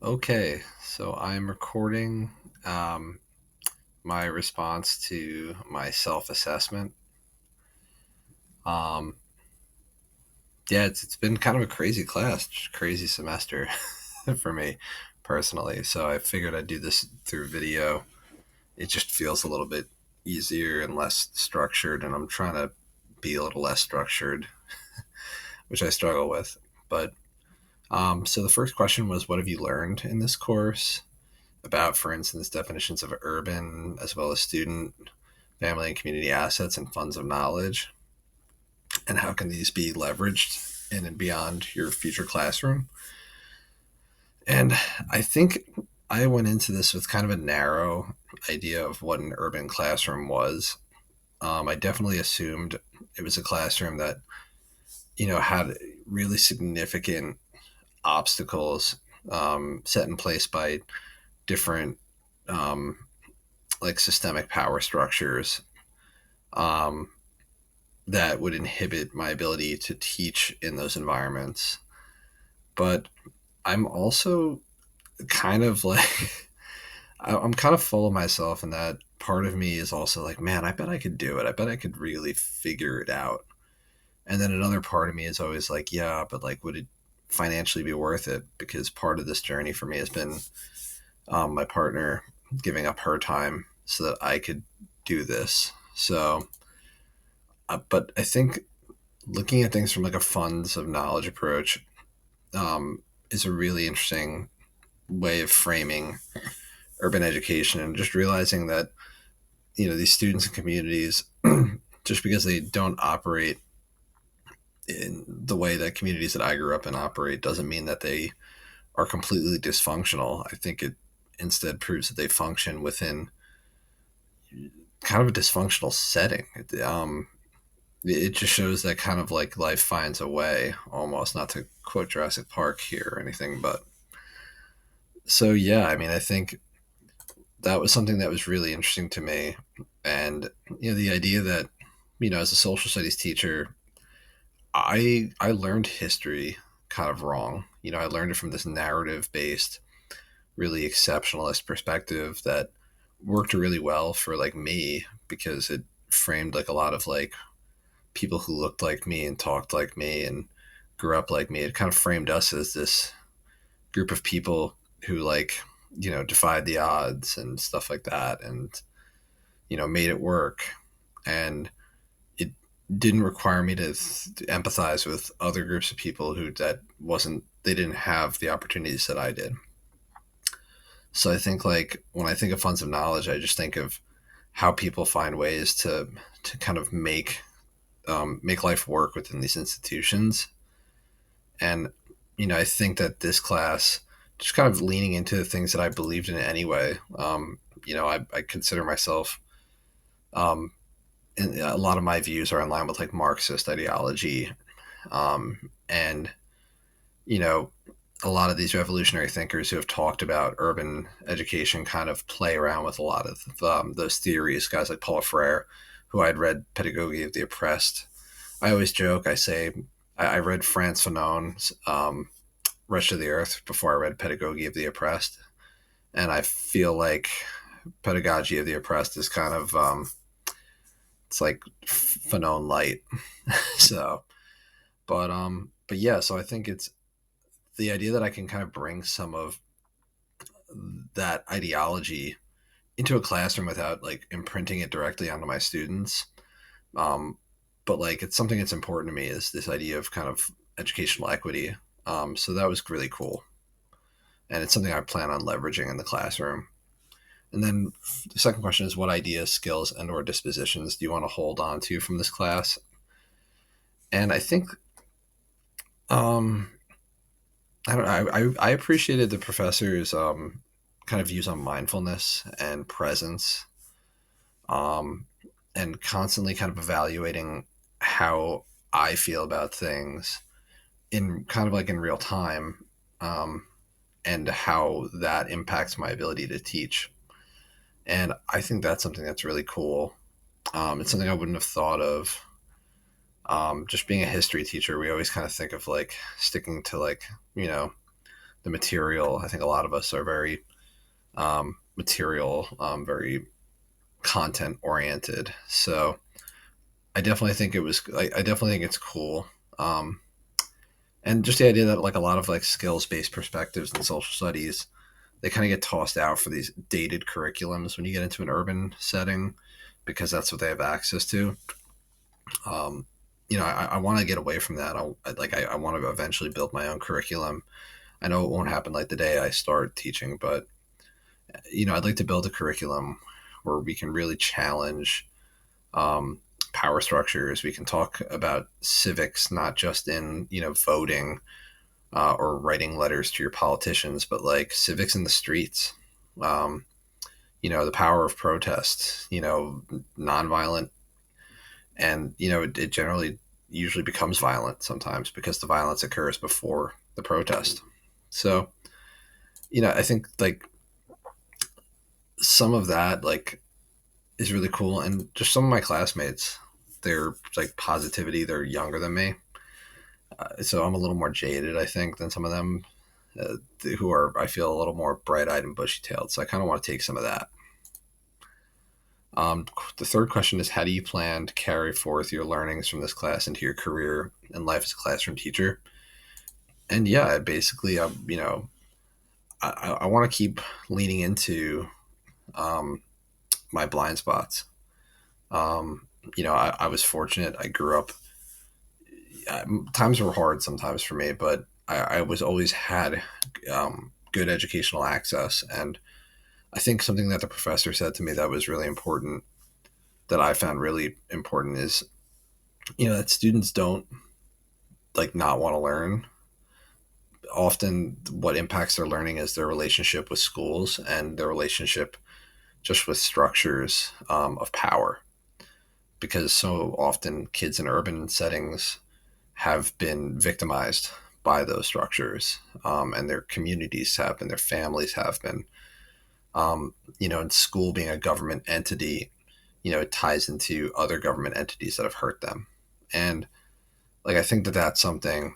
Okay, so I'm recording um, my response to my self assessment. Um, yeah, it's been kind of a crazy class, crazy semester for me personally. So I figured I'd do this through video. It just feels a little bit easier and less structured, and I'm trying to be a little less structured, which I struggle with. But so the first question was, what have you learned in this course? About, for instance, definitions of urban as well as student, family, and community assets and funds of knowledge, and how can these be leveraged in and beyond your future classroom. And I think I went into this with kind of a narrow idea of what an urban classroom was. I definitely assumed it was a classroom that, had really significant obstacles set in place by different um, like systemic power structures um, that would inhibit my ability to teach in those environments. But I'm also kind of like, I'm kind of full of myself, and that part of me is also like, man, I bet I could do it. I bet I could really figure it out. And then another part of me is always like, yeah, but like, would it financially be worth it? Because part of this journey for me has been my partner giving up her time so that I could do this. So, but I think looking at things from like a funds of knowledge approach is a really interesting way of framing urban education, and just realizing that these students and communities, just because they don't operate in the way that communities that I grew up in operate, doesn't mean that they are completely dysfunctional. I think it instead proves that they function within kind of a dysfunctional setting. It just shows that kind of like life finds a way, almost, not to quote Jurassic Park here or anything. But so yeah, I mean, I think that was something that was really interesting to me. And the idea that, as a social studies teacher, I learned history kind of wrong. I learned it from this narrative based, really exceptionalist perspective that worked really well for like me, because it framed like a lot of like people who looked like me and talked like me and grew up like me. It kind of framed us as this group of people who like, defied the odds and stuff like that, and made it work. And it didn't require me to empathize with other groups of people who that wasn't they didn't have the opportunities that I did. So I think like when I think of funds of knowledge, I just think of how people find ways to kind of make life work within these institutions. And I think that this class, just kind of leaning into the things that I believed in anyway. I consider myself, um, and a lot of my views are in line with like Marxist ideology, and you know, a lot of these revolutionary thinkers who have talked about urban education kind of play around with a lot of those theories. Guys like Paul Freire, who I'd read Pedagogy of the Oppressed. I always joke. I say I read Frantz Fanon's Wretch of the Earth before I read Pedagogy of the Oppressed, and I feel like Pedagogy of the Oppressed is kind of it's like Fanon light. So, but yeah. So I think it's the idea that I can kind of bring some of that ideology into a classroom without like imprinting it directly onto my students. Um, but like it's something that's important to me, is this idea of kind of educational equity. So that was really cool, and it's something I plan on leveraging in the classroom. And then the second question is, what ideas, skills, and/or dispositions do you want to hold on to from this class? And I think um, I don't know. I appreciated the professor's kind of views on mindfulness and presence, um, and constantly kind of evaluating how I feel about things in kind of like in real time, um, and how that impacts my ability to teach. And I think that's something that's really cool. It's something I wouldn't have thought of. Just being a history teacher, we always kind of think of like sticking to like, you know, the material. I think a lot of us are very material, very content oriented. So I definitely think it was. I definitely think it's cool. Um, and just the idea that like a lot of like skills based perspectives in social studies, they kind of get tossed out for these dated curriculums when you get into an urban setting because that's what they have access to. Um, I want to get away from that. I want to eventually build my own curriculum. I know it won't happen like the day I start teaching, but I'd like to build a curriculum where we can really challenge um, power structures. We can talk about civics, not just in voting or writing letters to your politicians, but like civics in the streets. Um, the power of protest. Nonviolent, and it generally usually becomes violent sometimes because the violence occurs before the protest. So I think like some of that like is really cool, and just some of my classmates, they're like positivity. They're younger than me, so I'm a little more jaded, I think, than some of them uh, who are, I feel, a little more bright-eyed and bushy-tailed. So I kind of want to take some of that. The third question is, how do you plan to carry forth your learnings from this class into your career and life as a classroom teacher? And yeah, basically, I want to keep leaning into um, my blind spots. I was fortunate. I grew up. Times were hard sometimes for me, but I was always had good educational access. And I think something that the professor said to me that was really important, that I found really important, is that students don't like not want to learn. Often, what impacts their learning is their relationship with schools and their relationship just with structures of power. Because so often kids in urban settings have been victimized by those structures, and their communities have been, their families have been. And school being a government entity, it ties into other government entities that have hurt them. And like, I think that that's something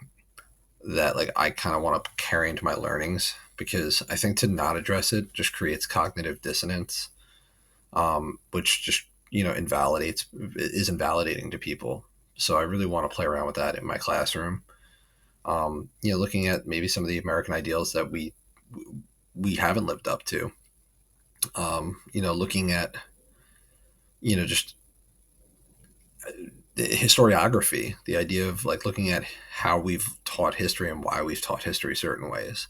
that like I kind of want to carry into my learnings, because I think to not address it just creates cognitive dissonance, which just invalidates is invalidating to people. So I really want to play around with that in my classroom. Looking at maybe some of the American ideals that we haven't lived up to. Looking at just historiography, the idea of like looking at how we've taught history and why we've taught history certain ways.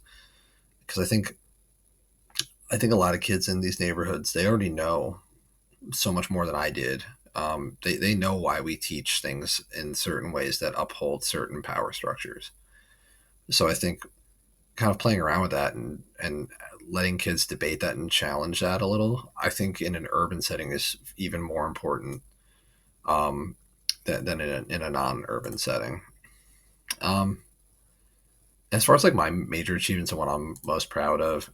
Because I think a lot of kids in these neighborhoods, they already know so much more than I did. They know why we teach things in certain ways that uphold certain power structures. So I think kind of playing around with that and letting kids debate that and challenge that a little, I think in an urban setting is even more important um, than in a non-urban setting. Um, as far as like my major achievements and what I'm most proud of,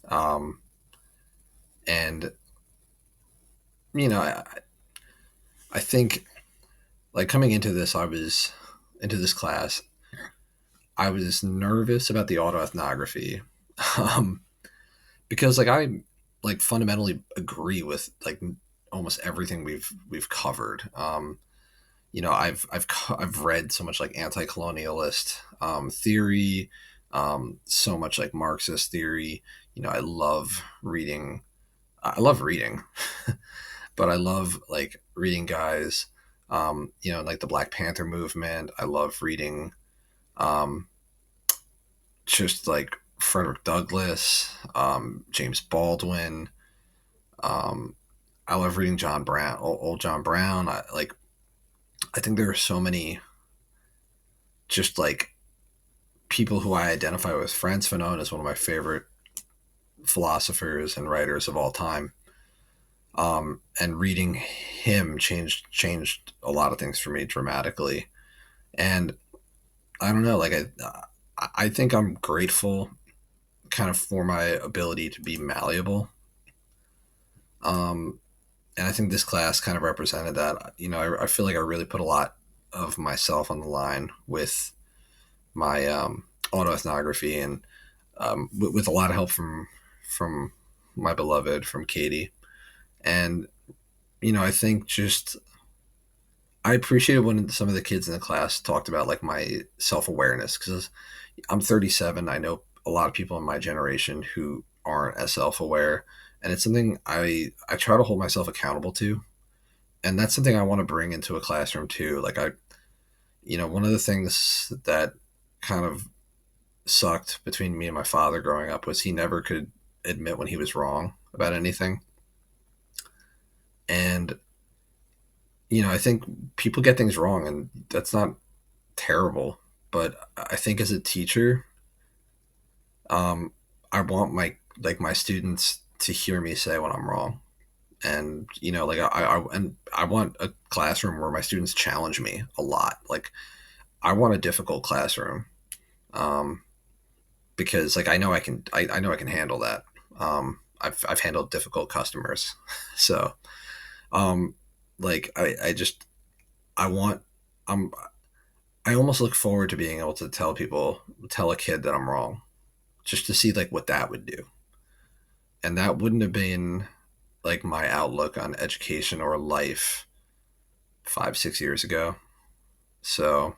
um, and I think like coming into this, I was into this class. I was nervous about the autoethnography, um, because like I like fundamentally agree with like almost everything we've covered. I've read so much like anti-colonialist theory, so much like Marxist theory. I love reading. I love reading, but I love like reading guys. Like the Black Panther movement. I love reading um, just like Frederick Douglass, James Baldwin. Um, I love reading John Brown, old John Brown. I think there are so many just like people who I identify with. Frantz Fanon is one of my favorite philosophers and writers of all time. And reading him changed a lot of things for me dramatically. And I don't know, like I think I'm grateful kind of for my ability to be malleable. Um, and I think this class kind of represented that. I feel like I really put a lot of myself on the line with my autoethnography, and with a lot of help from my beloved, from Katie. And I think just I appreciated when some of the kids in the class talked about like my self awareness, because I'm 37. I know a lot of people in my generation who aren't as self aware, and it's something I try to hold myself accountable to, and that's something I want to bring into a classroom too. Like one of the things that kind of sucked between me and my father growing up was he never could admit when he was wrong about anything. And I think people get things wrong, and that's not terrible. But I think as a teacher, um, I want my students to hear me say when I'm wrong, and like I want a classroom where my students challenge me a lot. Like I want a difficult classroom, um, because like I know I can handle that. I've handled difficult customers, so um, like I just I want I'm I almost look forward to being able to tell a kid that I'm wrong, just to see like what that would do. And that wouldn't have been like my outlook on education or life 5, 6 years ago. So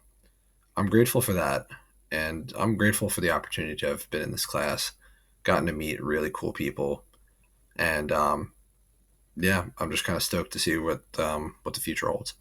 I'm grateful for that. And I'm grateful for the opportunity to have been in this class, gotten to meet really cool people. And yeah, I'm just kind of stoked to see what the future holds.